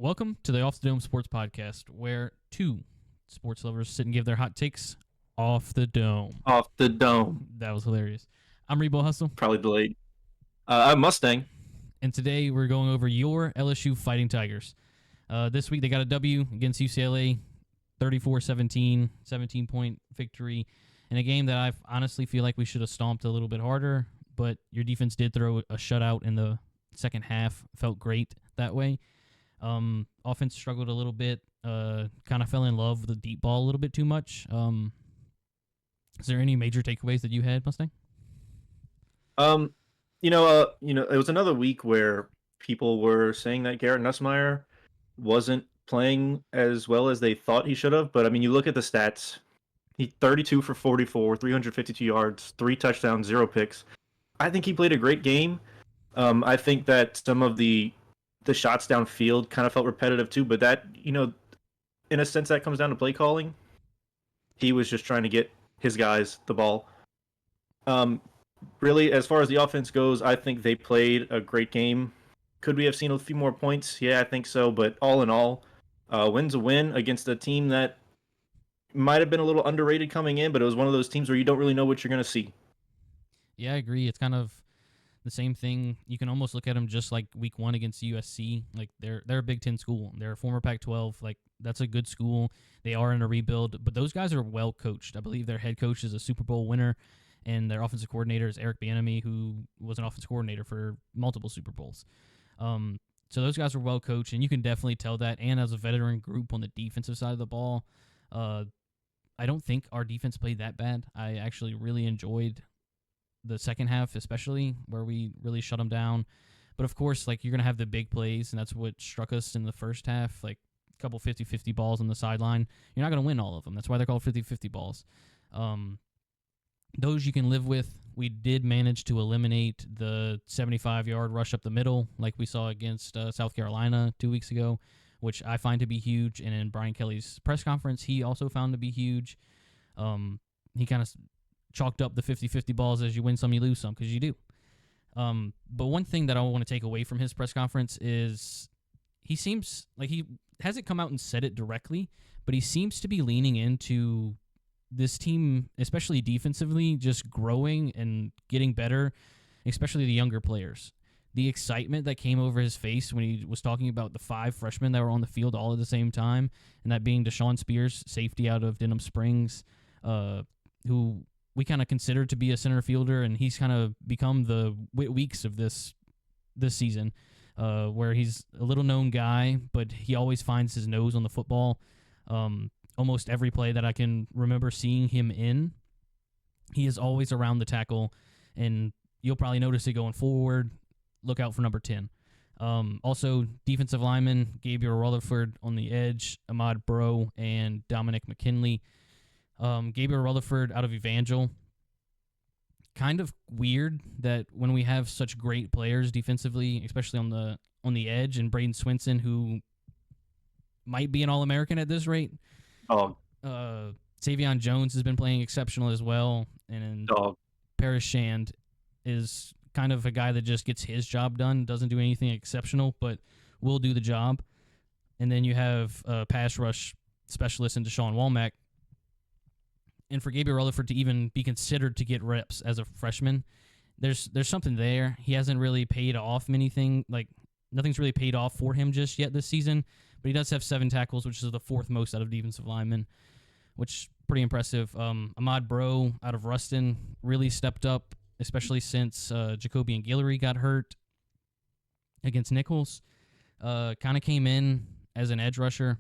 Welcome to the Off the Dome Sports Podcast, where two sports lovers sit and give their hot takes off the dome. Off the dome. That was hilarious. I'm ReBoHustle, Probably delayed. I'm Mustang. and today we're going over your LSU Fighting Tigers. This week they got a W against UCLA, 34-17, 17-point victory, in a game that I honestly feel like we should have stomped a little bit harder, but your defense did throw a shutout in the second half. Felt great that way. Offense struggled a little bit. Kind of fell in love with the deep ball a little bit too much. Is there any major takeaways that you had, Mustang? It was another week where people were saying that Garrett Nussmeier wasn't playing as well as they thought he should have. But I mean, you look at the stats. He 32 for 44, 352 yards, 3 touchdowns, 0 picks. I think he played a great game. I think that some of the shots downfield kind of felt repetitive too, but that, in a sense that comes down to play calling. He was just trying to get his guys the ball. Really, as far as the offense goes, I think they played a great game. Could we have seen a few more points? Yeah, I think so, but all in all, win's a win against a team that might have been a little underrated coming in, but it was one of those teams where you don't really know what you're going to see. Yeah, I agree. It's kind of the same thing. You can almost look at them just like week 1 against USC. Like they're a Big Ten school. They're a former Pac-12. Like that's a good school. They are in a rebuild, but those guys are well coached. I believe their head coach is a Super Bowl winner, and their offensive coordinator is Eric Bieniemy, who was an offensive coordinator for multiple Super Bowls. So those guys are well coached, and you can definitely tell that. And as a veteran group on the defensive side of the ball, I don't think our defense played that bad. I actually really enjoyed the second half, especially where we really shut them down. But of course, like you're going to have the big plays, and that's what struck us in the first half, like a couple 50-50 balls on the sideline. You're not going to win all of them. That's why they're called 50-50 balls. Those you can live with. We did manage to eliminate the 75-yard rush up the middle like we saw against South Carolina 2 weeks ago, which I find to be huge. And in Brian Kelly's press conference, he also found to be huge. He kind of chalked up the 50-50 balls as you win some, you lose some, because you do. But one thing that I want to take away from his press conference is he seems like he hasn't come out and said it directly, but he seems to be leaning into this team, especially defensively, just growing and getting better, especially the younger players. The excitement that came over his face when he was talking about the 5 freshmen that were on the field all at the same time, and that being Deshaun Spears, safety out of Denham Springs, who we kind of considered to be a center fielder, and he's kind of become the Weeks of this season, where he's a little-known guy, but he always finds his nose on the football. Almost every play that I can remember seeing him in, he is always around the tackle, and you'll probably notice it going forward. Look out for number 10. Also, defensive lineman Gabriel Rutherford on the edge, Ahmad Bro, and Dominic McKinley. Gabriel Rutherford out of Evangel. Kind of weird that when we have such great players defensively, especially on the edge, and Braden Swinson, who might be an All-American at this rate. Savion Jones has been playing exceptional as well, and Paris Shand is kind of a guy that just gets his job done, doesn't do anything exceptional, but will do the job. And then you have a pass rush specialist in Deshaun Womack. And for Gabriel Rutherford to even be considered to get reps as a freshman, there's something there. He hasn't really paid off anything. Like, nothing's really paid off for him just yet this season, but he does have 7 tackles, which is the 4th most out of defensive linemen, which is pretty impressive. Ahmad Bro out of Ruston really stepped up, especially since Jacoby and Guillory got hurt against Nichols. Kind of came in as an edge rusher,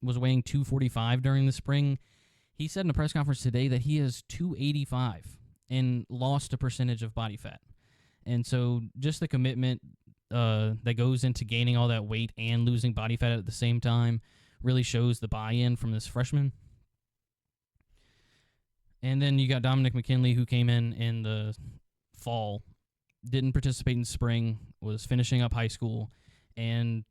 was weighing 245 during the spring. He said in a press conference today that he is 285 and lost a percentage of body fat. And so just the commitment that goes into gaining all that weight and losing body fat at the same time really shows the buy-in from this freshman. And then you got Dominic McKinley, who came in the fall, didn't participate in spring, was finishing up high school, and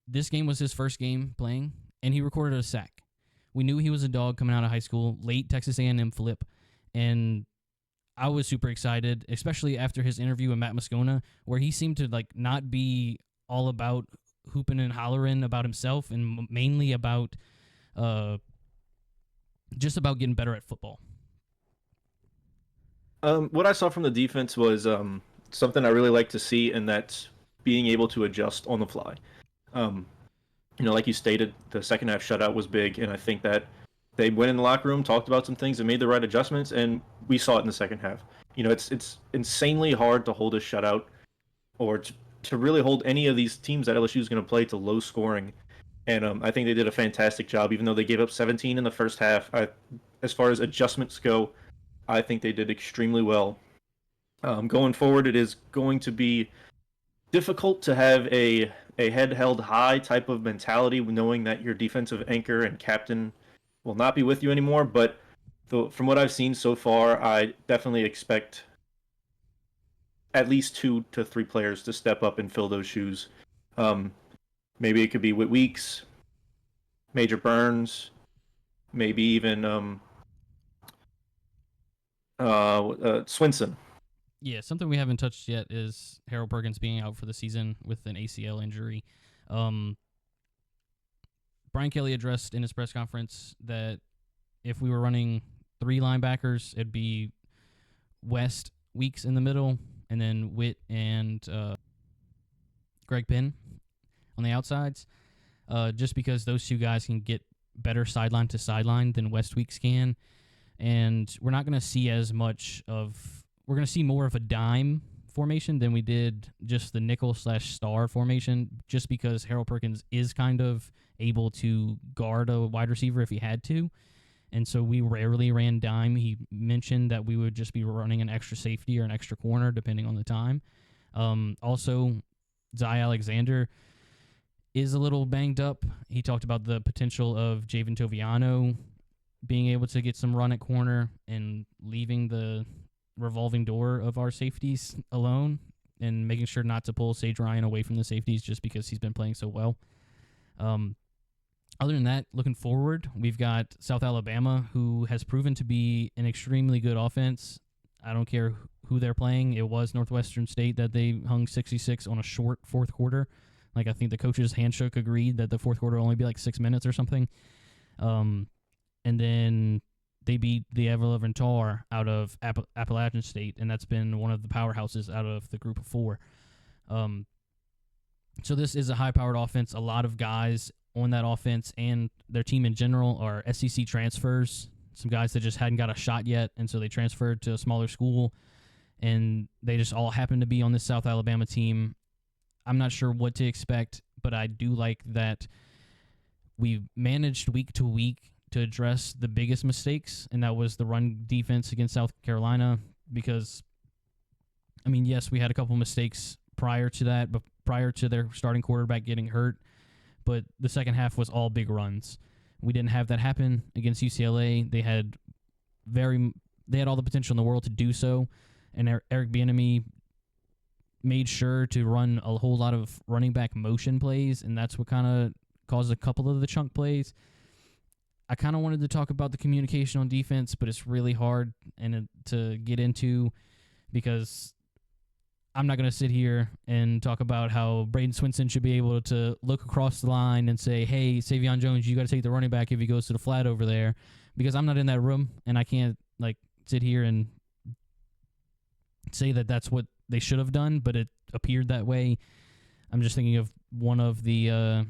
this game was his first game playing, and he recorded a sack. We knew he was a dog coming out of high school, late Texas A&M flip, and I was super excited, especially after his interview with Matt Moscona, where he seemed to like not be all about hooping and hollering about himself and mainly about just about getting better at football. What I saw from the defense was something I really like to see, and that's being able to adjust on the fly. Um, like you stated, the second half shutout was big, and I think that they went in the locker room, talked about some things, and made the right adjustments, and we saw it in the second half. It's insanely hard to hold a shutout or to really hold any of these teams that LSU is going to play to low scoring. And I think they did a fantastic job, even though they gave up 17 in the first half. As far as adjustments go, I think they did extremely well. Going forward, it is going to be difficult to have a head held high type of mentality, knowing that your defensive anchor and captain will not be with you anymore. But from what I've seen so far, I definitely expect at least 2 to 3 players to step up and fill those shoes. Um, Maybe it could be Whit Weeks, Major Burns, maybe even Swinson. Yeah, something we haven't touched yet is Harold Perkins being out for the season with an ACL injury. Um, Brian Kelly addressed in his press conference that if we were running 3 linebackers, it'd be West, Weeks in the middle, and then Witt and Greg Penn on the outsides, just because those 2 guys can get better sideline to sideline than West Weeks can. And we're not going to see as much of – we're going to see more of a dime formation than we did just the nickel/star formation, just because Harold Perkins is kind of able to guard a wide receiver if he had to. And so we rarely ran dime. He mentioned that we would just be running an extra safety or an extra corner depending on the time. Also, Zy Alexander is a little banged up. He talked about the potential of Javen Toviano being able to get some run at corner and leaving the revolving door of our safeties alone and making sure not to pull Sage Ryan away from the safeties just because he's been playing so well. Other than that, looking forward, we've got South Alabama, who has proven to be an extremely good offense. I don't care who they're playing. It was Northwestern State that they hung 66 on a short fourth quarter. Like, I think the coaches handshake agreed that the fourth quarter would only be like 6 minutes or something. And then they beat the ever-loving Tar out of Appalachian State, and that's been one of the powerhouses out of the group of 4. So this is a high-powered offense. A lot of guys on that offense and their team in general are SEC transfers, some guys that just hadn't got a shot yet, and so they transferred to a smaller school, and they just all happen to be on this South Alabama team. I'm not sure what to expect, but I do like that we managed week to week to address the biggest mistakes, and that was the run defense against South Carolina, because, I mean, yes, we had a couple mistakes prior to that, but prior to their starting quarterback getting hurt, but the second half was all big runs. We didn't have that happen against UCLA. They had all the potential in the world to do so, and Eric Bieniemy made sure to run a whole lot of running back motion plays, and that's what kind of caused a couple of the chunk plays. I kind of wanted to talk about the communication on defense, but it's really hard to get into because I'm not going to sit here and talk about how Braden Swinson should be able to look across the line and say, hey, Savion Jones, you got to take the running back if he goes to the flat over there, because I'm not in that room, and I can't sit here and say that that's what they should have done, but it appeared that way. I'm just thinking of one of the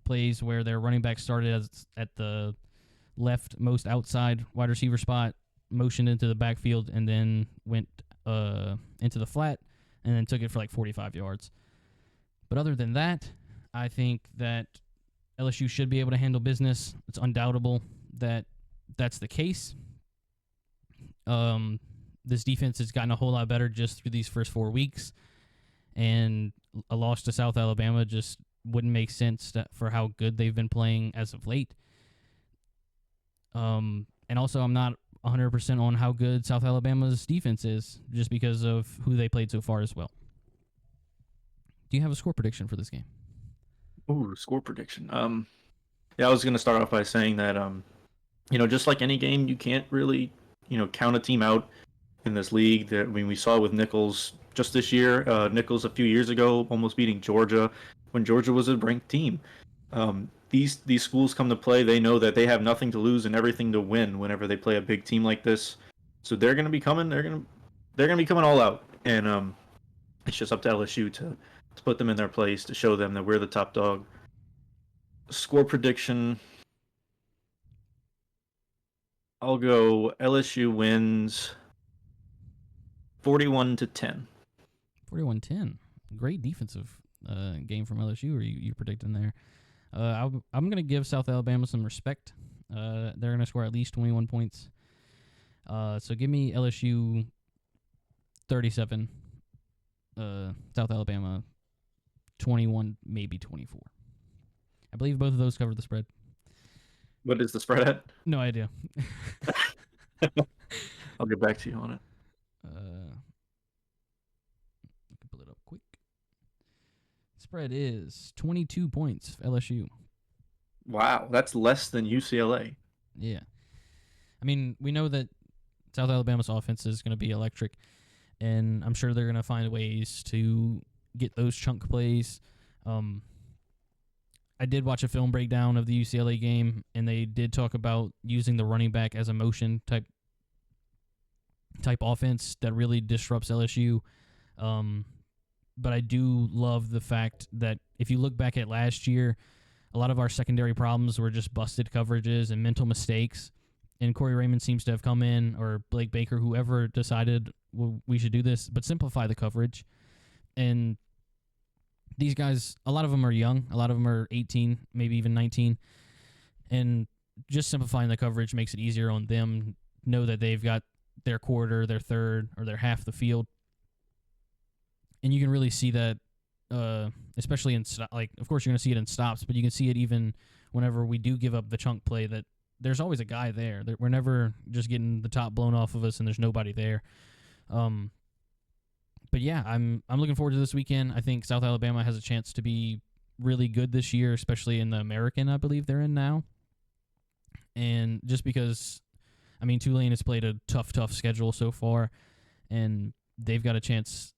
plays where their running back started at the leftmost outside wide receiver spot, motioned into the backfield, and then went into the flat, and then took it for like 45 yards. But other than that, I think that LSU should be able to handle business. It's undoubtable that that's the case. This defense has gotten a whole lot better just through these first 4 weeks, and a loss to South Alabama just wouldn't make sense for how good they've been playing as of late. And also, I'm not 100% on how good South Alabama's defense is, just because of who they played so far as well. Do you have a score prediction for this game? Ooh, score prediction. Yeah, I was going to start off by saying that, just like any game, you can't really, count a team out in this league. That we saw with Nichols just this year. Nichols a few years ago almost beating Georgia. when Georgia was a ranked team. These schools come to play. They know that they have nothing to lose and everything to win whenever they play a big team like this. So they're going to be coming. They're going to be coming all out, and it's just up to LSU to put them in their place, to show them that we're the top dog. Score prediction. I'll go LSU wins 41-10. 41-10. Great defensive game from LSU. Are you predicting there? I'm going to give South Alabama some respect. They're going to score at least 21 points. So give me LSU 37. South Alabama 21, maybe 24. I believe both of those cover the spread. What is the spread at? No idea. I'll get back to you on it. I can pull it up quick. Spread is 22 points LSU. Wow, that's less than UCLA. Yeah. I mean, we know that South Alabama's offense is going to be electric, and I'm sure they're going to find ways to get those chunk plays. I did watch a film breakdown of the UCLA game, and they did talk about using the running back as a motion type offense that really disrupts LSU. But I do love the fact that if you look back at last year, a lot of our secondary problems were just busted coverages and mental mistakes. And Corey Raymond seems to have come in, or Blake Baker, whoever decided, well, we should do this, but simplify the coverage. And these guys, a lot of them are young. A lot of them are 18, maybe even 19. And just simplifying the coverage makes it easier on them, know that they've got their quarter, their third, or their half the field. And you can really see that, especially in, of course you're going to see it in stops, but you can see it even whenever we do give up the chunk play, that there's always a guy there. We're never just getting the top blown off of us and there's nobody there. But yeah, I'm looking forward to this weekend. I think South Alabama has a chance to be really good this year, especially in the American, I believe they're in now. And just because, I mean, Tulane has played a tough schedule so far, and they've got a chance.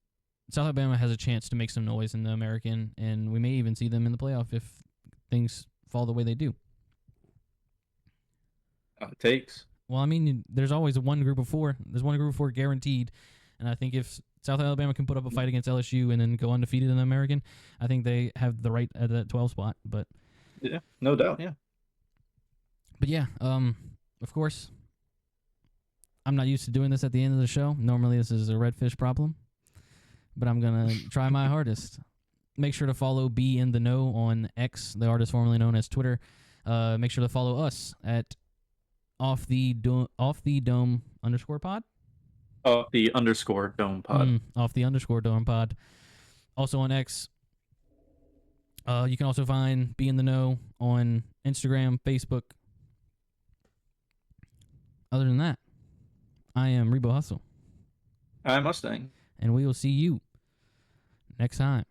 South Alabama has a chance to make some noise in the American, and we may even see them in the playoff if things fall the way they do. It takes. Well, I mean, there's always one group of four. There's one group of four guaranteed, and I think if South Alabama can put up a fight against LSU and then go undefeated in the American, I think they have the right at that 12 spot. But yeah, no doubt, yeah. But yeah, of course, I'm not used to doing this at the end of the show. Normally, this is a redfish problem, but I'm gonna try my hardest. Make sure to follow Be in the Know on X, the artist formerly known as Twitter. Make sure to follow us at off the dome _pod. Off the _dome pod. Off the _dome pod. Also on X. You can also find Be in the Know on Instagram, Facebook. Other than that, I am ReBoHustle. I'm Mustang. And we will see you next time.